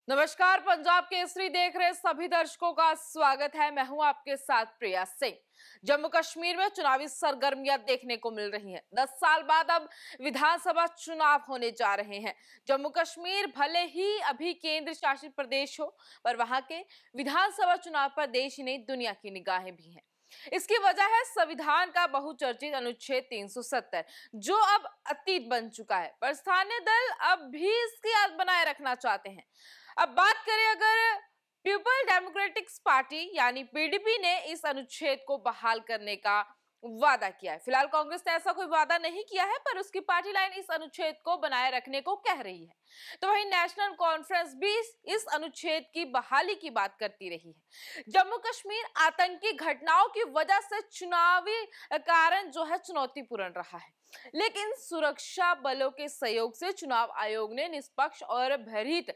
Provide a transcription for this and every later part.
नमस्कार, पंजाब केसरी देख रहे सभी दर्शकों का स्वागत है। मैं हूं आपके साथ प्रिया सिंह। जम्मू कश्मीर में चुनावी सरगर्मियां देखने को मिल रही हैं। 10 साल बाद अब विधानसभा चुनाव होने जा रहे हैं। जम्मू कश्मीर भले ही अभी केंद्र शासित प्रदेश हो, पर वहां के विधानसभा चुनाव पर देश ही नहीं दुनिया की निगाहें भी हैं। इसकी वजह है संविधान का बहुचर्चित अनुच्छेद 370, जो अब अतीत बन चुका है, पर स्थानीय दल अब भी इसकी याद बनाए रखना चाहते हैं। अब बात करें अगर पीपल डेमोक्रेटिक पार्टी यानी पीडीपी ने इस अनुच्छेद को बहाल करने का वादा किया है। फिलहाल कांग्रेस ने ऐसा कोई वादा नहीं किया है, पर उसकी पार्टी लाइन इस अनुच्छेद को बनाए रखने को कह रही है। तो वहीं नेशनल कॉन्फ्रेंस भी इस अनुच्छेद की बहाली की बात करती रही है। जम्मू कश्मीर आतंकी घटनाओं की वजह से चुनावी कारण जो है चुनौतीपूर्ण रहा है, लेकिन सुरक्षा बलों के सहयोग से चुनाव आयोग ने निष्पक्ष और भयरहित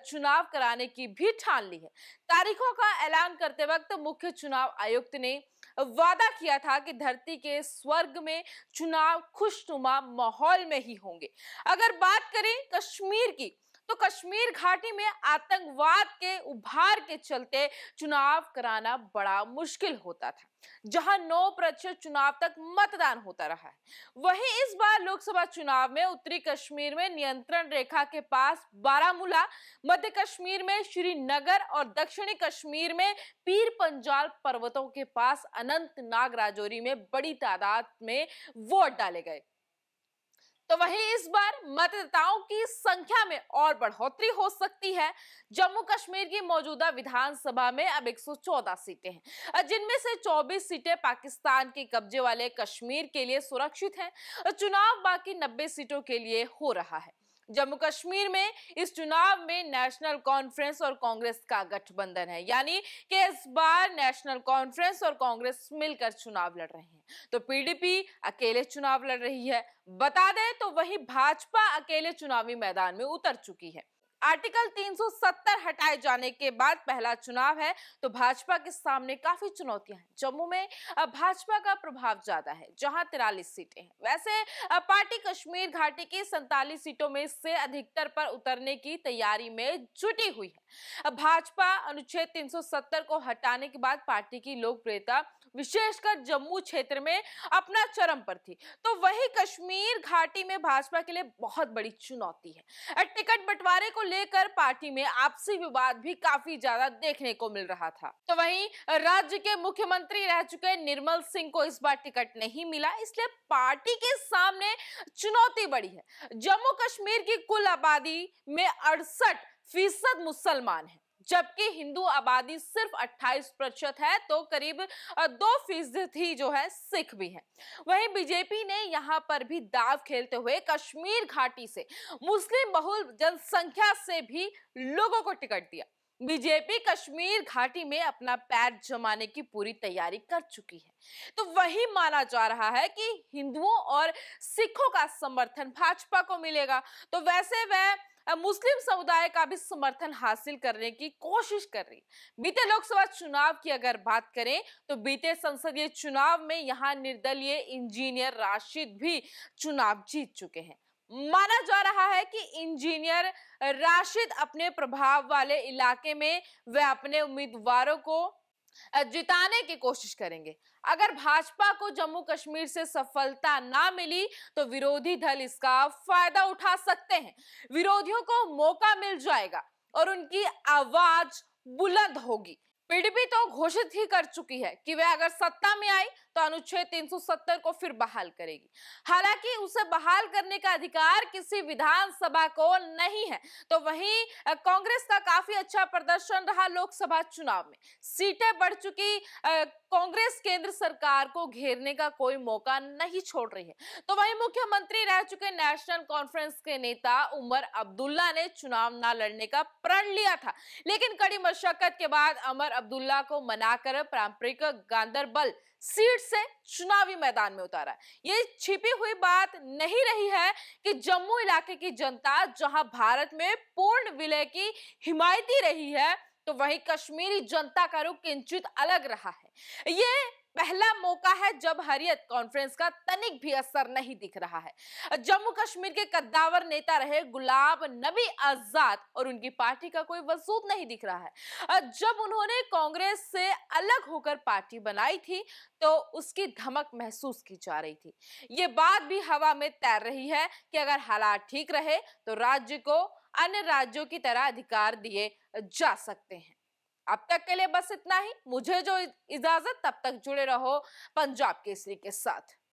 चुनाव कराने की भी ठान ली है। तारीखों का ऐलान करते वक्त मुख्य चुनाव आयुक्त ने वादा किया था कि धरती के स्वर्ग में चुनाव खुशनुमा माहौल में ही होंगे। अगर बात करें कश्मीर की, तो कश्मीर घाटी में आतंकवाद के उभार के चलते चुनाव कराना बड़ा मुश्किल होता था, जहां 9% चुनाव तक मतदान होता रहा है। वहीं इस बार लोकसभा चुनाव में उत्तरी कश्मीर में नियंत्रण रेखा के पास बारामूला, मध्य कश्मीर में श्रीनगर और दक्षिणी कश्मीर में पीर पंजाल पर्वतों के पास अनंतनाग राजौरी में बड़ी तादाद में वोट डाले गए। तो वहीं इस बार मतदाताओं की संख्या में और बढ़ोतरी हो सकती है। जम्मू कश्मीर की मौजूदा विधानसभा में अब 114 सीटें हैं, जिनमें से 24 सीटें पाकिस्तान के कब्जे वाले कश्मीर के लिए सुरक्षित हैं। चुनाव बाकी 90 सीटों के लिए हो रहा है। जम्मू कश्मीर में इस चुनाव में नेशनल कॉन्फ्रेंस और कांग्रेस का गठबंधन है, यानी कि इस बार नेशनल कॉन्फ्रेंस और कांग्रेस मिलकर चुनाव लड़ रहे हैं, तो पीडीपी अकेले चुनाव लड़ रही है। बता दें तो वही भाजपा अकेले चुनावी मैदान में उतर चुकी है। आर्टिकल 370 हटाए जाने के बाद पहला चुनाव है, तो भाजपा के सामने काफी चुनौतियां हैं। जम्मू में भाजपा का प्रभाव ज्यादा है, जहां 43 सीटें हैं। वैसे पार्टी कश्मीर घाटी की 47 सीटों में से अधिकतर पर उतरने की तैयारी में जुटी हुई है। भाजपा अनुच्छेद 370 को हटाने के बाद पार्टी की लोकप्रियता विशेषकर जम्मू क्षेत्र में अपना चरम पर थी, तो वही कश्मीर घाटी में भाजपा के लिए बहुत बड़ी चुनौती है। टिकट बंटवारे को लेकर पार्टी में आपसी विवाद भी काफी ज्यादा देखने को मिल रहा था। तो वहीं राज्य के मुख्यमंत्री रह चुके निर्मल सिंह को इस बार टिकट नहीं मिला, इसलिए पार्टी के सामने चुनौती बड़ी है। जम्मू कश्मीर की कुल आबादी में 68% मुसलमान है, जबकि हिंदू आबादी सिर्फ 28% है, तो करीब 2% ही जो है सिख भी है। वहीं बीजेपी ने यहां पर भी दांव खेलते हुए कश्मीर घाटी से मुस्लिम बहुल जनसंख्या से भी लोगों को टिकट दिया। बीजेपी कश्मीर घाटी में अपना पैर जमाने की पूरी तैयारी कर चुकी है, तो वही माना जा रहा है कि हिंदुओं और सिखों का समर्थन भाजपा को मिलेगा। तो वैसे वह मुस्लिम समुदाय का भी समर्थन हासिल करने की कोशिश कर रही है। बीते लोकसभा चुनाव की अगर बात करें, तो बीते संसदीय चुनाव में यहां निर्दलीय इंजीनियर राशिद भी चुनाव जीत चुके हैं। माना जा रहा है कि इंजीनियर राशिद अपने प्रभाव वाले इलाके में वह अपने उम्मीदवारों को जिताने की कोशिश करेंगे। अगर भाजपा को जम्मू कश्मीर से सफलता ना मिली, तो विरोधी दल इसका फायदा उठा सकते हैं। विरोधियों को मौका मिल जाएगा और उनकी आवाज बुलंद होगी। पीडीपी तो घोषित ही कर चुकी है कि वह अगर सत्ता में आई तो अनुच्छेद 370 को फिर बहाल करेगी। हालांकि उसे बहाल करने का अधिकार किसी विधानसभा को नहीं है। तो वहीं कांग्रेस का काफी अच्छा प्रदर्शन रहा लोकसभा चुनाव में, सीटें बढ़ चुकी। कांग्रेस केंद्र सरकार को घेरने का कोई मौका नहीं छोड़ रही है। तो वहीं मुख्यमंत्री रह चुके नेशनल कॉन्फ्रेंस के नेता उमर अब्दुल्ला ने चुनाव न लड़ने का प्रण लिया था, लेकिन कड़ी मशक्कत के बाद उमर अब्दुल्ला को मनाकर पारंपरिक गांदरबल सीट से चुनावी मैदान में उतारा। ये छिपी हुई बात नहीं रही है कि जम्मू इलाके की जनता जहां भारत में पूर्ण विलय की हिमायती रही है, तो वहीं कश्मीरी जनता का रुख किंचित अलग रहा है। ये पहला मौका है जब हुर्रियत कॉन्फ्रेंस का तनिक भी असर नहीं दिख रहा है। जम्मू कश्मीर के कद्दावर नेता रहे गुलाम नबी आजाद और उनकी पार्टी का कोई वजूद नहीं दिख रहा है। जब उन्होंने कांग्रेस से अलग होकर पार्टी बनाई थी तो उसकी धमक महसूस की जा रही थी। ये बात भी हवा में तैर रही है कि अगर हालात ठीक रहे तो राज्य को अन्य राज्यों की तरह अधिकार दिए जा सकते हैं। अब तक के लिए बस इतना ही। मुझे जो इजाजत, तब तक जुड़े रहो पंजाब केसरी के साथ।